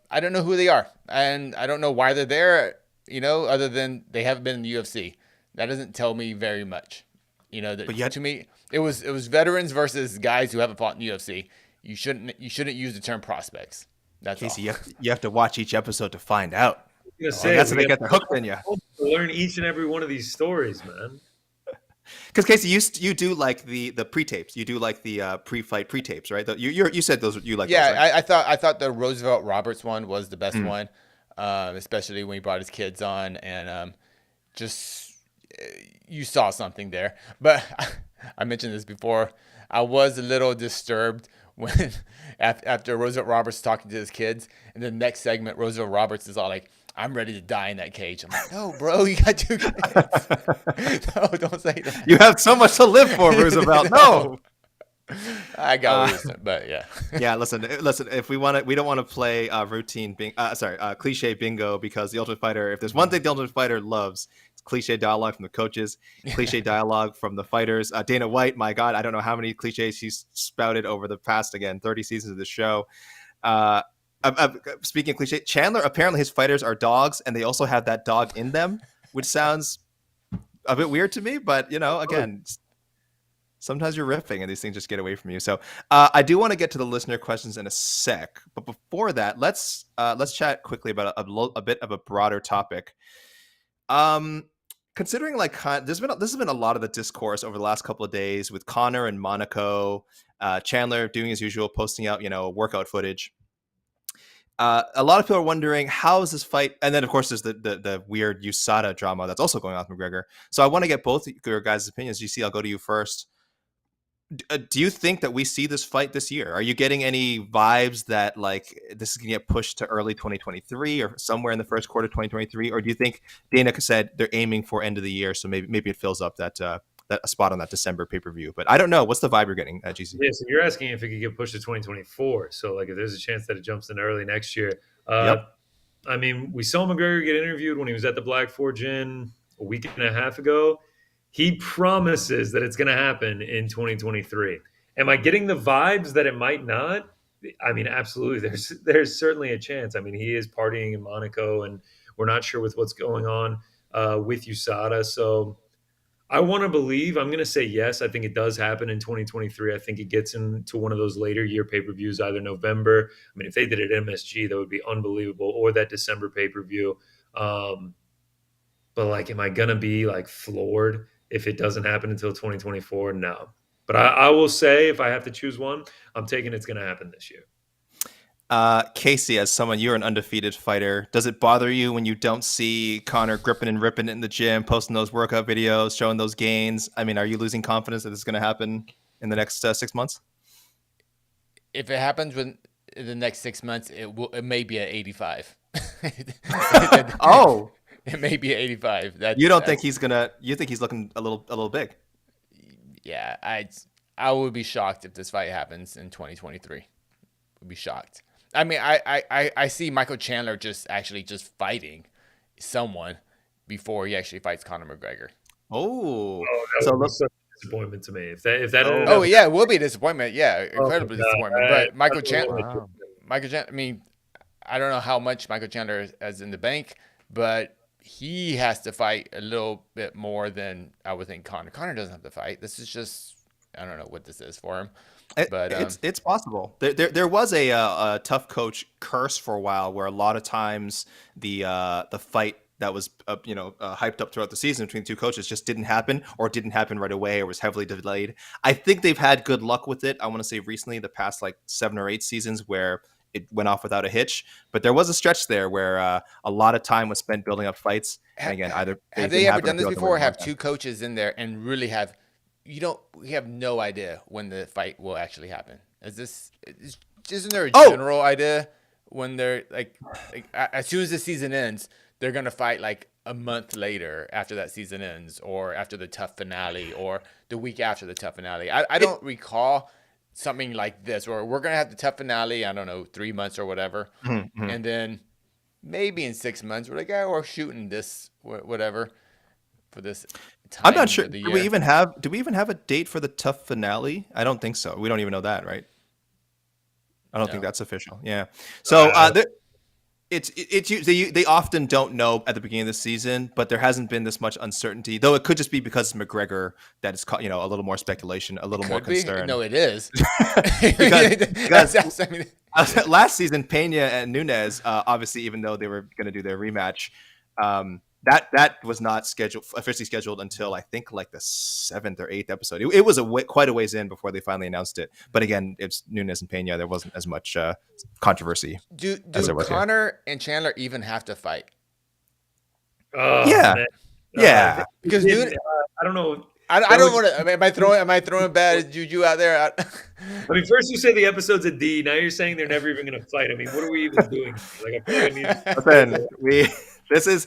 I don't know who they are, and I don't know why they're there. Other than they haven't been in the UFC. That doesn't tell me very much. But yet, to me, it was veterans versus guys who haven't fought in the UFC. You shouldn't use the term prospects. That's Casey, all. you have to watch each episode to find out. That's how they get the hook in you. Learn each and every one of these stories, man. Because Casey, you do like the pre-tapes. You do like the pre-fight pre-tapes, right? You said those you like. Yeah, those, right? I thought the Roosevelt Roberts one was the best one, especially when he brought his kids on and just you saw something there. But I mentioned this before. I was a little disturbed when after Roosevelt Roberts talking to his kids, and the next segment, Roosevelt Roberts is all like, "I'm ready to die in that cage." I'm like, "No, bro, you got 2 kids. No, don't say that. You have so much to live for, Roosevelt. No." I got wisdom, but yeah. Yeah, listen. If we don't want to play cliche bingo, because the Ultimate Fighter. If there's one thing the Ultimate Fighter loves, it's cliche dialogue from the coaches, cliche dialogue from the fighters. Dana White, my God, I don't know how many cliches he's spouted over the past 30 seasons of the show. Speaking of cliche, Chandler, apparently his fighters are dogs, and they also have that dog in them, which sounds a bit weird to me. But again. Sometimes you're riffing and these things just get away from you. So I do want to get to the listener questions in a sec. But before that, let's chat quickly about a bit of a broader topic. Considering this has been a lot of the discourse over the last couple of days with Conor and Monaco, Chandler doing his usual, posting out, workout footage. A lot of people are wondering, how is this fight? And then, of course, there's the weird USADA drama that's also going on with McGregor. So I want to get both your guys' opinions. GC, I'll go to you first. Do you think that we see this fight this year? Are you getting any vibes that this is going to get pushed to early 2023 or somewhere in the first quarter of 2023? Or do you think Dana said they're aiming for end of the year, so maybe it fills up that spot on that December pay-per-view? But I don't know. What's the vibe you're getting, GC? Yeah, so you're asking if it could get pushed to 2024. So if there's a chance that it jumps in early next year. Yep. I mean, we saw McGregor get interviewed when he was at the Black Forge Inn a week and a half ago. He promises that it's going to happen in 2023. Am I getting the vibes that it might not? I mean, absolutely. There's certainly a chance. I mean, he is partying in Monaco, and we're not sure with what's going on with USADA. So I want to believe. I'm going to say yes. I think it does happen in 2023. I think it gets into one of those later year pay-per-views, either November. I mean, if they did it at MSG, that would be unbelievable, or that December pay-per-view. But am I going to be floored if it doesn't happen until 2024? No. But I will say, if I have to choose one, I'm taking it's going to happen this year. Casey, as someone, you're an undefeated fighter. Does it bother you when you don't see Conor gripping and ripping it in the gym, posting those workout videos, showing those gains? I mean, are you losing confidence that this is going to happen in the next 6 months? If it happens in the next 6 months, it may be at 85. Oh. It may be 85. You don't think he's gonna? You think he's looking a little big? Yeah, I would be shocked if this fight happens in 2023. Would be shocked. I mean, I see Michael Chandler just fighting someone before he actually fights Conor McGregor. Oh, that would be such a disappointment to me. If that. Yeah, it will be a disappointment. Yeah, incredibly disappointment. But Michael Chandler. I mean, I don't know how much Michael Chandler has in the bank, but he has to fight a little bit more than I would think Conor. Conor doesn't have to fight. This is just, I don't know what this is for him. But it's possible. There was a tough coach curse for a while, where a lot of times the fight that was hyped up throughout the season between the two coaches just didn't happen, or didn't happen right away, or was heavily delayed. I think they've had good luck with it. I want to say recently, the past 7 or 8 seasons, where it went off without a hitch. But there was a stretch there where a lot of time was spent building up fights. And again, have they ever done this before? Have 2 coaches in there and really have we have no idea when the fight will actually happen? Isn't there a general idea when they're as soon as the season ends, they're gonna fight a month later after that season ends, or after the TUF finale, or the week after the TUF finale? I don't recall something like this, where we're going to have the TUF finale, I don't know, 3 months or whatever. Mm-hmm. And then maybe in 6 months. We're like, oh, we're shooting this, whatever, for this time. I'm not sure. Of the Do year. we even have a date for the TUF finale? I don't think so. We don't even know that, right? I don't think that's official. Yeah. So they often don't know at the beginning of the season, but there hasn't been this much uncertainty. Though it could just be because it's McGregor that is, a little more speculation, a little more concern. No, it is. because I mean, last season, Pena and Nunes, obviously, even though they were going to do their rematch, that was not officially scheduled until I think like the 7th or 8th episode. It was quite a ways in before they finally announced it. But again, it's Nunes and Pena. There wasn't as much controversy. Do Conor and Chandler even have to fight? Yeah, yeah. Because I don't know. I don't want to. Am I throwing bad juju out there? I mean, first you say the episode's a D. Now you're saying they're never even going to fight. I mean, what are we even doing? Like, I feel like I need. This is.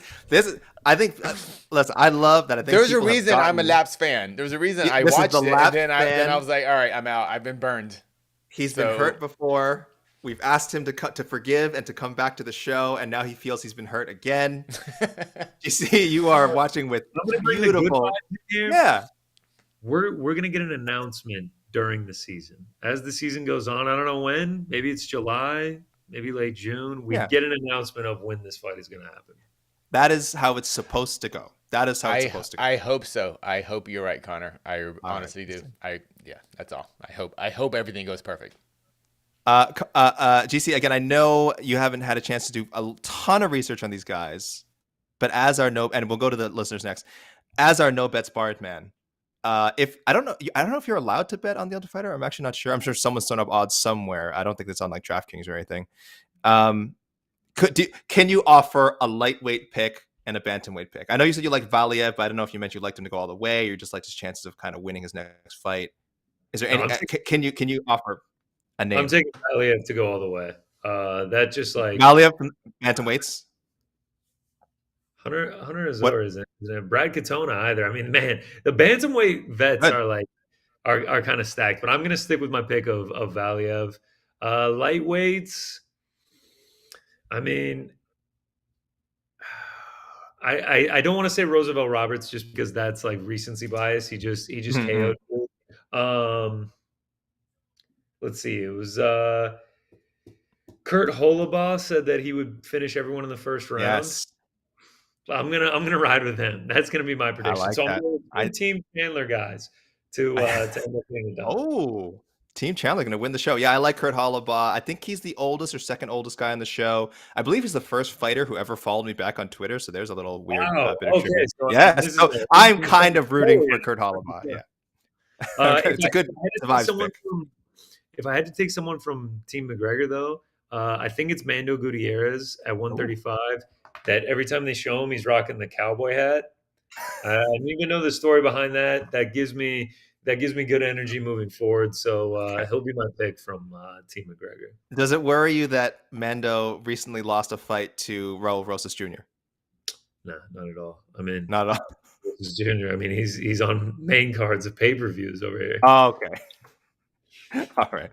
I think. Listen, I love that. I think there's a reason I'm a Laps fan. There's a reason I watched it, and then I was like, all right, I'm out. I've been burned. He's been hurt before. We've asked him to forgive and to come back to the show, and now he feels he's been hurt again. You see, you are watching with beautiful. Yeah, we're gonna get an announcement during the season. As the season goes on, I don't know when. Maybe it's July, maybe late June. We get an announcement of when this fight is gonna happen. That is how it's supposed to go. That is how it's supposed to go. I hope so. I hope you're right, Conor. I honestly do. That's all. I hope everything goes perfect. GC, again, I know you haven't had a chance to do a ton of research on these guys, but and we'll go to the listeners next. As our no bets barred man, if I don't know if you're allowed to bet on the Ultimate Fighter. I'm actually not sure. I'm sure someone's thrown up odds somewhere. I don't think it's on like DraftKings or anything. Can you offer a lightweight pick and a bantamweight pick? I know you said you like Valiev, but I don't know if you meant you'd like him to go all the way or just like his chances of kind of winning his next fight. Is there any? Can you offer a name? I'm taking Valiev to go all the way. That just like Valiev from bantamweights. Hunter Azor isn't Brad Katona either. I mean, man, the bantamweight vets are kind of stacked, but I'm gonna stick with my pick of Valiev. Lightweights. I mean, I don't want to say Roosevelt Roberts just because that's like recency bias. He just KO'd. Let's see. It was Kurt Holobaugh said that he would finish everyone in the first round. Yes. I'm gonna ride with him. That's gonna be my prediction. Like so that. I'm going with Team Chandler guys to end up being done. Oh, Team Chandler going to win the show. Yeah, I like Kurt Holobaugh. I think he's the oldest or second oldest guy on the show. I believe he's the first fighter who ever followed me back on Twitter. So there's a little weird bit of trivia. So yeah, so I'm kind of rooting for Kurt Holobaugh. Yeah, it's a good vibe pick. If I had to take someone from Team McGregor, though, I think it's Mando Gutierrez at 135. That every time they show him, he's rocking the cowboy hat. I don't even know the story behind that. That gives me good energy moving forward. So he'll be my pick from Team McGregor. Does it worry you that Mando recently lost a fight to Raul Rosas Jr.? No, not at all. I mean, not at all. Rosas Jr. I mean, he's on main cards of pay-per-views over here. Oh, okay. All right.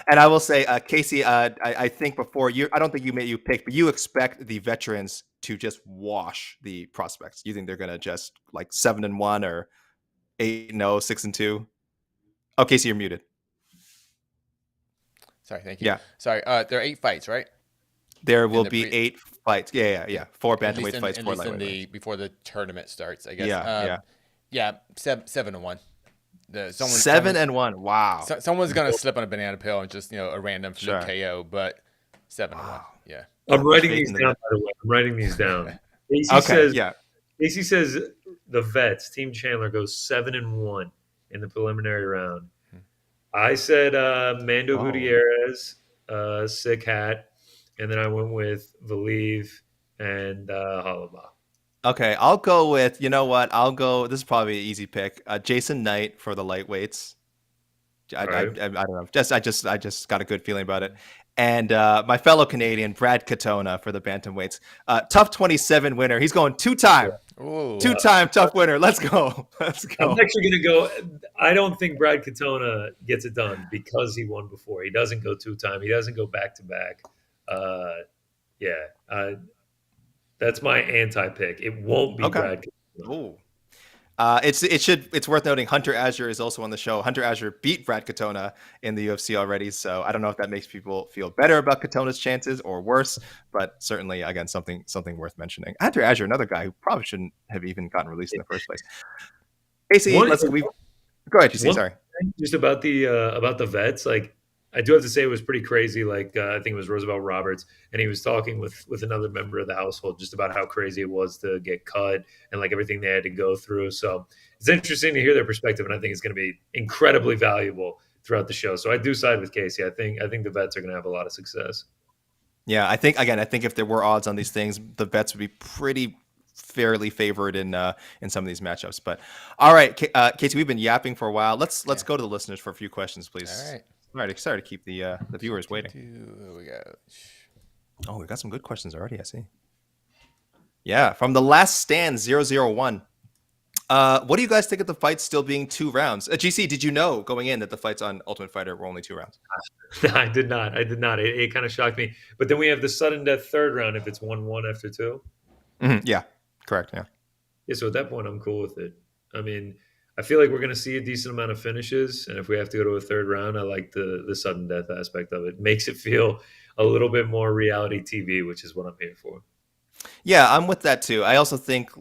And I will say, Casey, I think before you, I don't think you pick, but you expect the veterans to just wash the prospects. You think they're gonna just like 7-1 or 8-0, 6-2? Oh, Casey, you're muted. Sorry, thank you. Yeah. Sorry. There are 8 fights, right? There will be 8 fights. Yeah. 4 bantamweight fights, 4 lightweight. Before the tournament starts, I guess. Yeah. 7-1. 7-1. Wow. Someone's gonna slip on a banana peel and just a random fluke KO, but 7-1. Yeah. I'm writing these down. By the way, I'm writing these down. Casey says the vets Team Chandler goes 7-1 in the preliminary round. I said Mando Gutierrez, sick hat, and then I went with Valiev and Holobaugh. Okay, I'll go with, you know what? This is probably an easy pick. Jason Knight for the lightweights. I don't know. I just got a good feeling about it. And my fellow Canadian, Brad Katona for the bantamweights. TUF 27 winner. He's going 2-time. Ooh. 2-time TUF winner. Let's go. I'm actually going to go. I don't think Brad Katona gets it done because he won before. He doesn't go 2-time. He doesn't go back-to-back. Yeah, that's my anti-pick. It won't be Okay. Brad. Oh. It's worth noting Hunter Azure is also on the show. Hunter Azure beat Brad Katona in the UFC already, so I don't know if that makes people feel better about Katona's chances or worse, but certainly again something worth mentioning. Hunter Azure, another guy who probably shouldn't have even gotten released in the first place. Casey, One, go ahead, GC. one Sorry. thing just about the vets, like I do have to say it was pretty crazy. Like I think it was Roosevelt Roberts, and he was talking with another member of the household just about how crazy it was to get cut and like everything they had to go through. So it's interesting to hear their perspective, and I think it's going to be incredibly valuable throughout the show. So I do side with Casey. I think the vets are going to have a lot of success. Yeah, I think if there were odds on these things, the vets would be pretty fairly favored in some of these matchups. But all right, Casey, we've been yapping for a while. Let's go to the listeners for a few questions, please. All right, sorry to keep the viewers waiting. Here we go. Oh, we got some good questions already. I see. Yeah, from the Last Stand 001. What do you guys think of the fights still being 2 rounds? GC, did you know going in that the fights on Ultimate Fighter were only 2 rounds? I did not. It kind of shocked me. But then we have the sudden death third round if it's 1-1 after 2. Mm-hmm. Yeah, correct. Yeah. Yeah, so at that point, I'm cool with it. I mean, I feel like we're going to see a decent amount of finishes, and if we have to go to a third round, I like the sudden death aspect of it. Makes it feel a little bit more reality TV, which is what I'm here for. Yeah, I'm with that too. I also think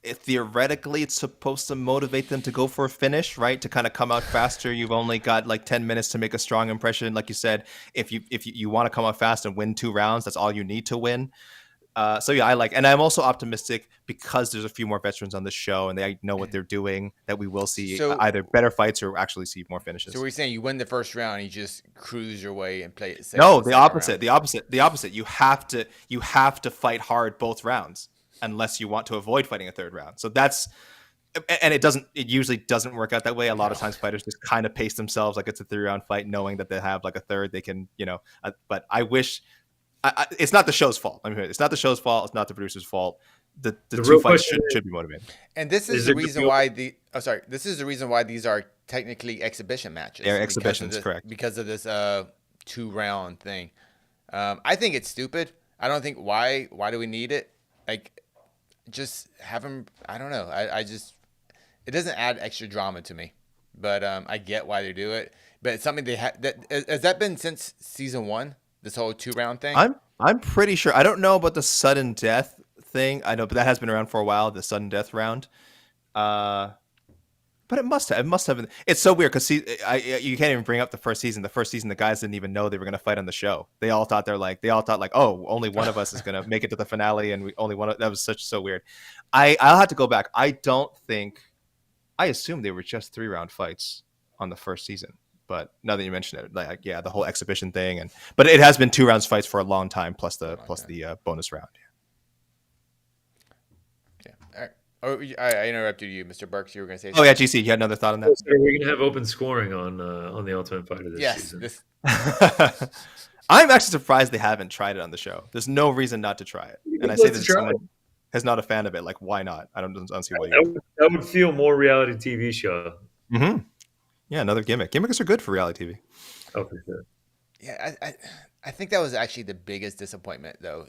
theoretically it's supposed to motivate them to go for a finish, right? To kind of come out faster. You've only got like 10 minutes to make a strong impression. Like you said, if you want to come out fast and win 2 rounds, that's all you need to win. So yeah, and I'm also optimistic because there's a few more veterans on the show and they know what they're doing, that we will see either better fights or actually see more finishes. So we're saying you win the first round, you just cruise your way and play it safe. No, the opposite. You have to fight hard both rounds unless you want to avoid fighting a third round. So it usually doesn't work out that way. A lot of times fighters just kind of pace themselves like it's a 3-round fight, knowing that they have like a third they can, but I wish. It's not the show's fault. It's not the show's fault. It's not the producer's fault. The 2 fights should be motivated. And this is the reason why this is the reason why these are technically exhibition matches. They're exhibitions, correct? Because of this 2-round thing. I think it's stupid. I don't think why do we need it? Like, just have them. I don't know. It doesn't add extra drama to me. But I get why they do it. But it's something they has that been since season 1? This whole 2-round thing? I'm pretty sure. I don't know about the sudden death thing. I know, but that has been around for a while, the sudden death round. But it must have. It's so weird because you can't even bring up the first season. The first season, the guys didn't even know they were going to fight on the show. They all thought oh, only one of us is going to make it to the finale, and that was so weird. I'll have to go back. I assume they were just 3-round fights on the first season. But now that you mention it, the whole exhibition thing, but it has been 2 rounds fights for a long time, plus the bonus round. Yeah. All right. Oh, I interrupted you, Mr. Burks. You were going to say something. Oh yeah, GC, you had another thought on that? So we're going to have open scoring on the Ultimate Fighter this season. Yes. I'm actually surprised they haven't tried it on the show. There's no reason not to try it, and I say this as someone who's not a fan of it. Like, why not? I don't see why you. That would feel more reality TV show. Mm-hmm. Yeah, another gimmick. Gimmicks are good for reality TV. Oh, for sure. Yeah, I think that was actually the biggest disappointment, though,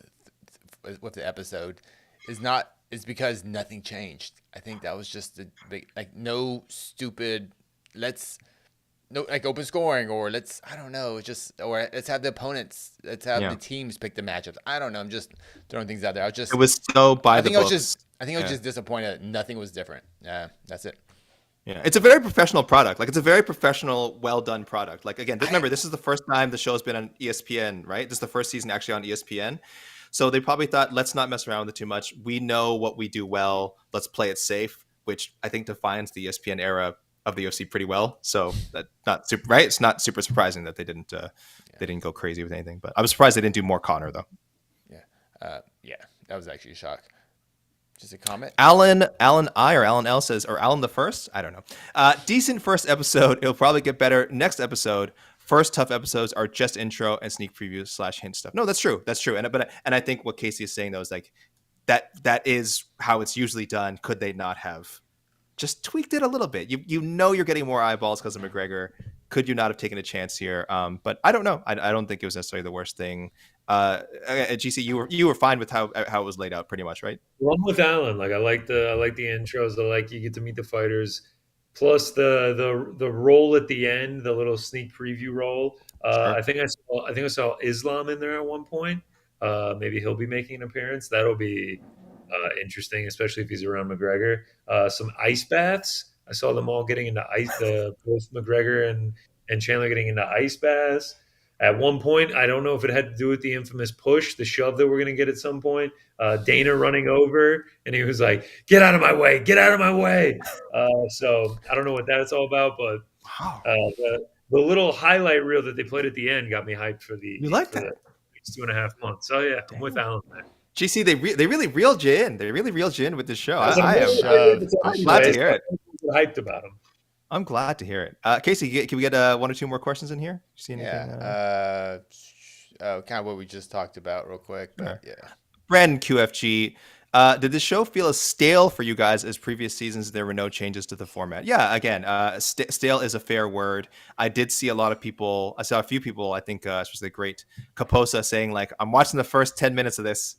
with the episode, is because nothing changed. I think that was just the big, no stupid, open scoring, or let's have the opponents, let's have the teams pick the matchups. I don't know. I'm just throwing things out there. It was so by the books. I think I was just disappointed that nothing was different. That's it. Yeah, it's a very professional product. It's a very professional, well-done product. Again, remember, this is the first time the show's been on ESPN, right? This is the first season actually on ESPN. So they probably thought, let's not mess around with it too much. We know what we do well. Let's play it safe, which I think defines the ESPN era of the UFC pretty well. So that's not super, right? It's not super surprising that they didn't go crazy with anything. But I was surprised they didn't do more Conor, though. Yeah, that was actually a shock. Just a comment. Alan I or Alan L says, or Alan the First, I don't know. Decent first episode. It'll probably get better next episode. First TUF episodes are just intro and sneak previews / hint stuff. No, that's true. And I think what Casey is saying though is that is how it's usually done. Could they not have just tweaked it a little bit? You're getting more eyeballs because of McGregor. Could you not have taken a chance here? But I don't know. I don't think it was necessarily the worst thing. At GC, you were fine with how it was laid out, pretty much, right? Well, I'm with Alan. Like I like the intros. I like you get to meet the fighters. Plus the roll at the end, the little sneak preview roll. Sure. I think I saw Islam in there at one point. Maybe he'll be making an appearance. That'll be interesting, especially if he's around McGregor. Some ice baths. I saw them all getting into ice. The both McGregor and Chandler getting into ice baths. At one point, I don't know if it had to do with the infamous push, the shove that we're going to get at some point. Dana running over, and he was like, "Get out of my way! Get out of my way!" So I don't know what that's all about, but Wow. The little highlight reel that they played at the end got me hyped for the You like for that? the next 2.5 months. So yeah, I'm with Alan there. GC, they really reeled you in. They really reeled you in with this show. As a I am glad to hear it. Hyped about him. I'm glad to hear it. Casey, can we get one or two more questions in here? You see anything? Yeah. Kind of what we just talked about real quick. But Sure. yeah. Brandon QFG, did the show feel as stale for you guys as previous seasons? There were no changes to the format. Yeah, again, stale is a fair word. I did see a lot of people. I saw a few people, I think, especially the great Kaposa, saying like, "I'm watching the first 10 minutes of this,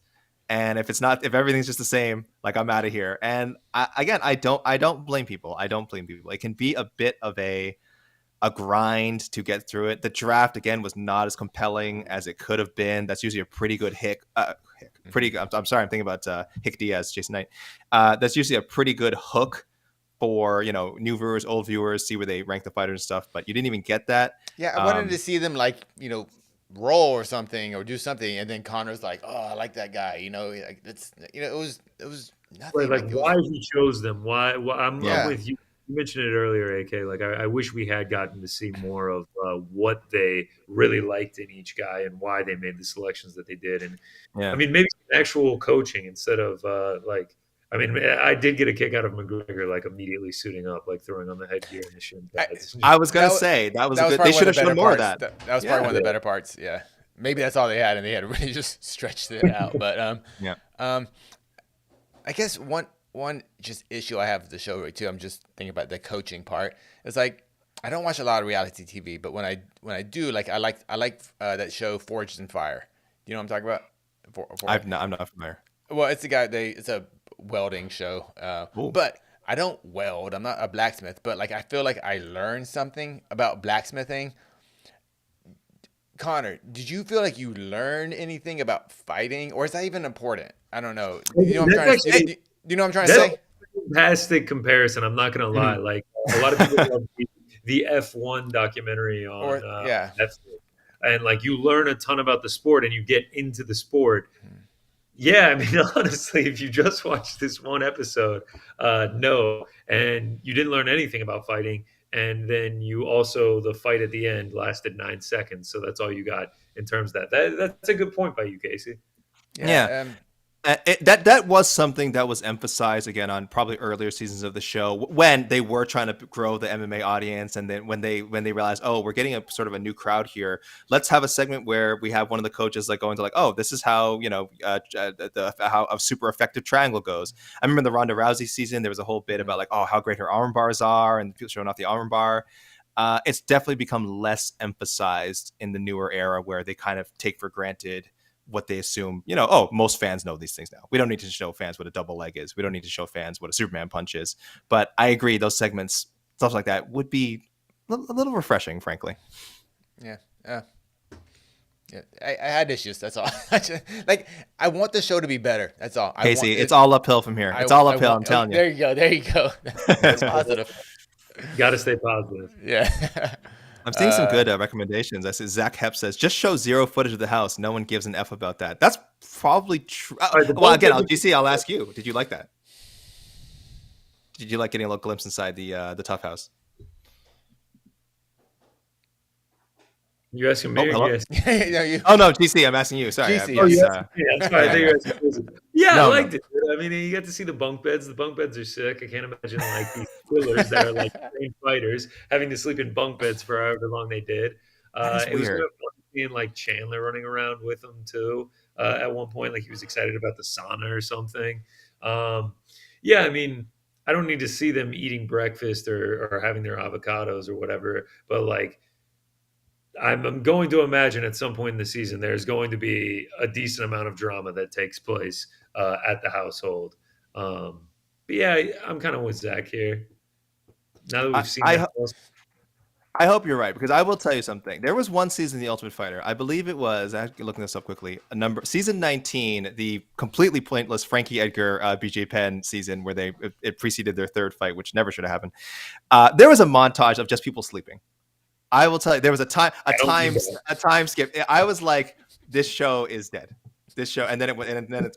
and if everything's just the same, like I'm out of here." And I don't blame people. I don't blame people. It can be a bit of a grind to get through it. The draft again was not as compelling as it could have been. That's usually a pretty good pretty good. I'm sorry, I'm thinking about Hick Diaz, Jason Knight. That's usually a pretty good hook for new viewers, old viewers, see where they rank the fighters and stuff. But you didn't even get that. Yeah, I wanted to see them roll or something or do something, and then Connor's like, "Oh, I like that guy." Like it was nothing. Like why he chose them? Why? I'm with you. You mentioned it earlier, AK. Like I wish we had gotten to see more of what they really liked in each guy and why they made the selections that they did. And I mean, maybe some actual coaching instead of I mean, I did get a kick out of McGregor, like immediately suiting up, like throwing on the headgear and the shin pads. I was gonna say that was good. They should have shown more of that. That was probably one of the better parts. Yeah, maybe that's all they had, and they had really just stretched it out. But I guess one just issue I have with the show too. I'm just thinking about the coaching part. It's like I don't watch a lot of reality TV, but when I do, like I like that show Forged in Fire. Do you know what I'm talking about? I'm not familiar. Well, it's a guy. It's a welding show, but I don't weld. I'm not a blacksmith, but like I feel like I learned something about blacksmithing. Conor, did you feel like you learned anything about fighting, or is that even important? I don't know. You know what I'm trying to say? Do you know what I'm trying to say? Fantastic comparison. I'm not gonna lie. Like a lot of people love the F1 documentary on Netflix, and like you learn a ton about the sport and you get into the sport. Yeah, I mean, honestly, if you just watched this one episode, no, and you didn't learn anything about fighting, and then you also the fight at the end lasted 9 seconds, so that's all you got in terms of that. That's a good point by you, Casey. Yeah. That was something that was emphasized again on probably earlier seasons of the show when they were trying to grow the MMA audience, and then when they realized, oh, we're getting a sort of a new crowd here, let's have a segment where we have one of the coaches like going to like, oh, this is how how a super effective triangle goes. I remember in the Ronda Rousey season there was a whole bit about like, oh, how great her arm bars are and people showing off the arm bar. It's definitely become less emphasized in the newer era where they kind of take for granted what they assume, most fans know these things now. We don't need to show fans what a double leg is. We don't need to show fans what a Superman punch is. But I agree, those segments, stuff like that, would be a little refreshing, frankly. Yeah. I had issues. That's all. I want the show to be better. That's all. Casey, it's all uphill from here. It's all uphill. I'm telling you. There you go. That's positive. Got to stay positive. Yeah. I'm seeing some good recommendations. I see Zach Hepp says, just show zero footage of the house. No one gives an F about that. That's probably true. Well, again, GC, I'll ask you. Did you like that? Did you like getting a little glimpse inside the TUF house? You asking me? Oh, yes. Oh no, GC, I'm asking you. Sorry. GC. I liked it. I mean, you get to see the bunk beds. The bunk beds are sick. I can't imagine like these killers that are like trained fighters having to sleep in bunk beds for however long they did. It was kind of fun seeing like Chandler running around with them too. At one point, like he was excited about the sauna or something. I mean, I don't need to see them eating breakfast or having their avocados or whatever. But like, I'm going to imagine at some point in the season there's going to be a decent amount of drama that takes place at the household. But yeah, I'm kind of with Zach here. Now that I, we've seen I, that, ho- I hope you're right, because I will tell you something. There was one season in The Ultimate Fighter. I believe it was, I'm looking this up quickly, season 19, the completely pointless Frankie Edgar BJ Penn season where it preceded their third fight, which never should have happened. There was a montage of just people sleeping. I will tell you, there was a time skip. I was like, this show is dead. This show, and then it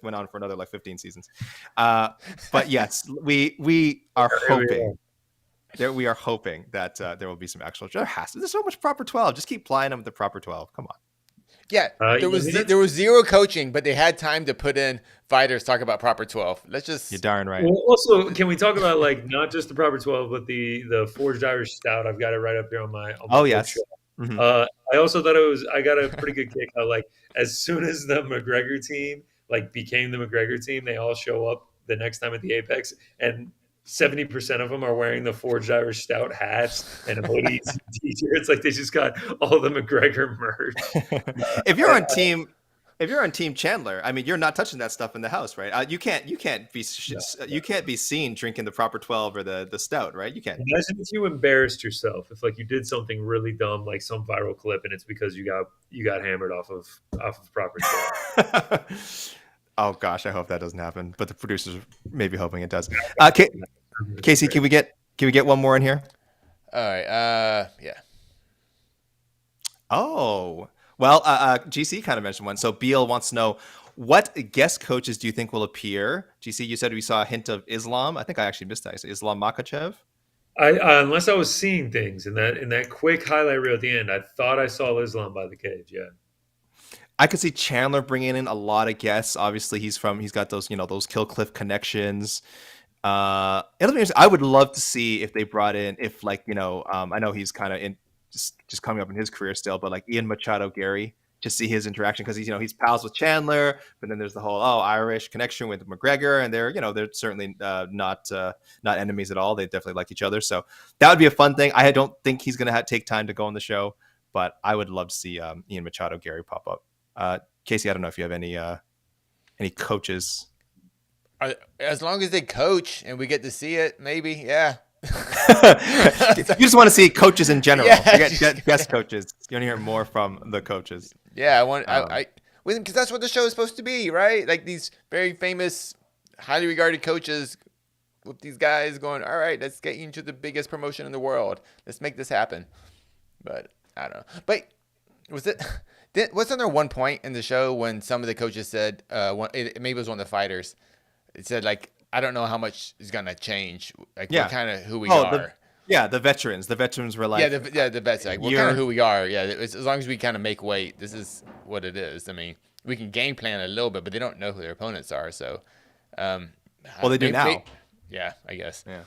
went on for another like 15 seasons. But yes, we are hoping. We are hoping that there will be some actual. There's so much proper 12. Just keep plying them with the proper 12. Come on. Yeah, there was zero coaching, but they had time to put in fighters talk about proper 12. Let's just. You're darn right. Well, also, can we talk about like not just the proper 12, but the Forged Irish Stout? I've got it right up here on my. Oh yes. Mm-hmm. I also thought I got a pretty good kick out. Like as soon as the McGregor team like became the McGregor team, they all show up the next time at the Apex, and 70% of them are wearing the Forged Irish Stout hats and hoodies and t-shirts. Like they just got all the McGregor merch. If you're on Team Chandler, I mean, you're not touching that stuff in the house, right? You can't be seen drinking the proper 12 or the stout, right? You can't. Imagine if you embarrassed yourself, if like you did something really dumb, like some viral clip, and it's because you got hammered off of proper 12. Oh gosh, I hope that doesn't happen. But the producers may be hoping it does. Casey, can we get one more in here? All right. Yeah. Oh, well, GC kind of mentioned one. So Beal wants to know, what guest coaches do you think will appear? GC, you said we saw a hint of Islam. I think I actually missed that. Islam Makhachev. Unless I was seeing things in that quick highlight reel at the end, I thought I saw Islam by the cage. Yeah. I could see Chandler bringing in a lot of guests. Obviously, he's got those those Kill Cliff connections. I would love to see if they brought in, I know he's kind of in just coming up in his career still, but like Ian Machado Gary, just see his interaction, because he's pals with Chandler, but then there's the whole Irish connection with McGregor, and they're certainly not enemies at all. They definitely like each other, so that would be a fun thing. I don't think he's gonna take time to go on the show, but I would love to see Ian Machado Gary pop up. Casey, I don't know if you have any coaches. As long as they coach and we get to see it, maybe, yeah. You just want to see coaches in general. Yeah. Guest coaches. You want to hear more from the coaches. Yeah, because that's what the show is supposed to be, right? Like these very famous, highly regarded coaches with these guys going, all right, let's get you into the biggest promotion in the world. Let's make this happen. But I don't know. But wasn't there one point in the show when some of the coaches said, maybe it was one of the fighters, it said, like, I don't know how much is going to change. Like, we're kind of who we are. The veterans. The veterans were like... the vets. Like, we're kind of who we are. Yeah, as long as we kind of make weight, this is what it is. I mean, we can game plan a little bit, but they don't know who their opponents are, so... they do now. Yeah, I guess. Yeah.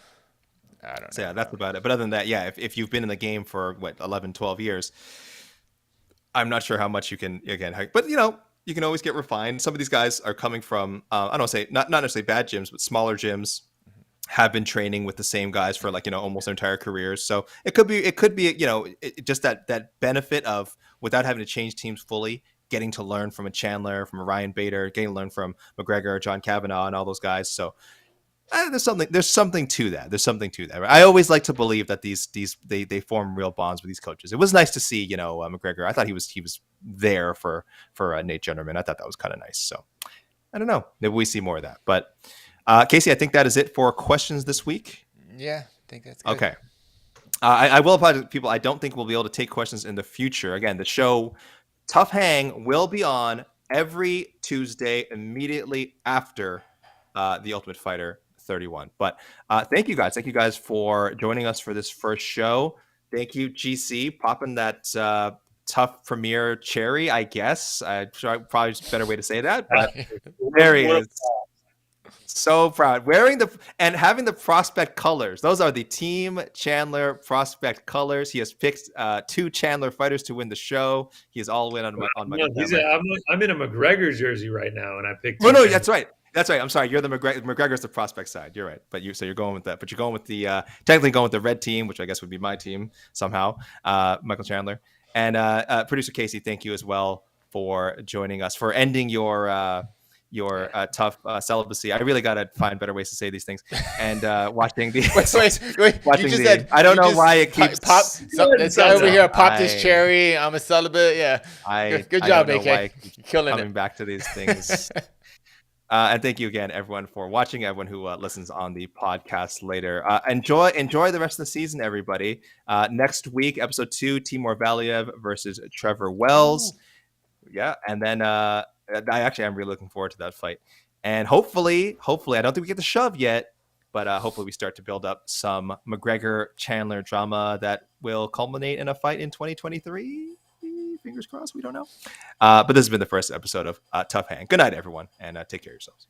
I don't know. So, yeah, that's about it. But other than that, yeah, if you've been in the game for, 11, 12 years, I'm not sure how much you can, again... But, you can always get refined. Some of these guys are coming from, I don't say not necessarily bad gyms, but smaller gyms, have been training with the same guys for almost their entire careers. So it could be just that benefit of, without having to change teams fully, getting to learn from a Chandler, from a Ryan Bader, getting to learn from McGregor, John Kavanaugh, and all those guys. So there's something to that. Right? I always like to believe that they form real bonds with these coaches. It was nice to see, McGregor. I thought he was there for Nate Jennerman. I thought that was kind of nice. So I don't know. Maybe we see more of that. But Casey, I think that is it for questions this week. Yeah, I think that's good. Okay. I will apologize to people. I don't think we'll be able to take questions in the future. Again, the show TUF Hang will be on every Tuesday immediately after The Ultimate Fighter 31. But thank you guys for joining us for this first show. Thank you, GC, popping that TUF premiere cherry, I guess. Probably just a better way to say that, but there he is. So proud. Having the prospect colors. Those are the Team Chandler prospect colors. He has picked 2 Chandler fighters to win the show. He is all in on my. I'm in a McGregor jersey right now, and I picked. Oh no, that's right. That's right. I'm sorry. You're the McGregor's the prospect side. You're right. But you're going with that. But you're going with the technically going with the red team, which I guess would be my team somehow. Michael Chandler and producer Casey. Thank you as well for joining us, for ending your tough celibacy. I really gotta find better ways to say these things. And watching the wait. watching You just the said, I don't know why it keeps this guy over here popped his cherry. I'm a celibate. Yeah. Good job, AK. Killing coming it. back to these things. And thank you again, everyone, for watching. Everyone who listens on the podcast later. Enjoy the rest of the season, everybody. Next week, episode 2, Timur Valiev versus Trevor Wells. Yeah, and then I actually am really looking forward to that fight. And hopefully, I don't think we get the shove yet, but hopefully we start to build up some McGregor Chandler drama that will culminate in a fight in 2023. Fingers crossed. We don't know. But this has been the first episode of TUF Hang. Good night, everyone, and take care of yourselves.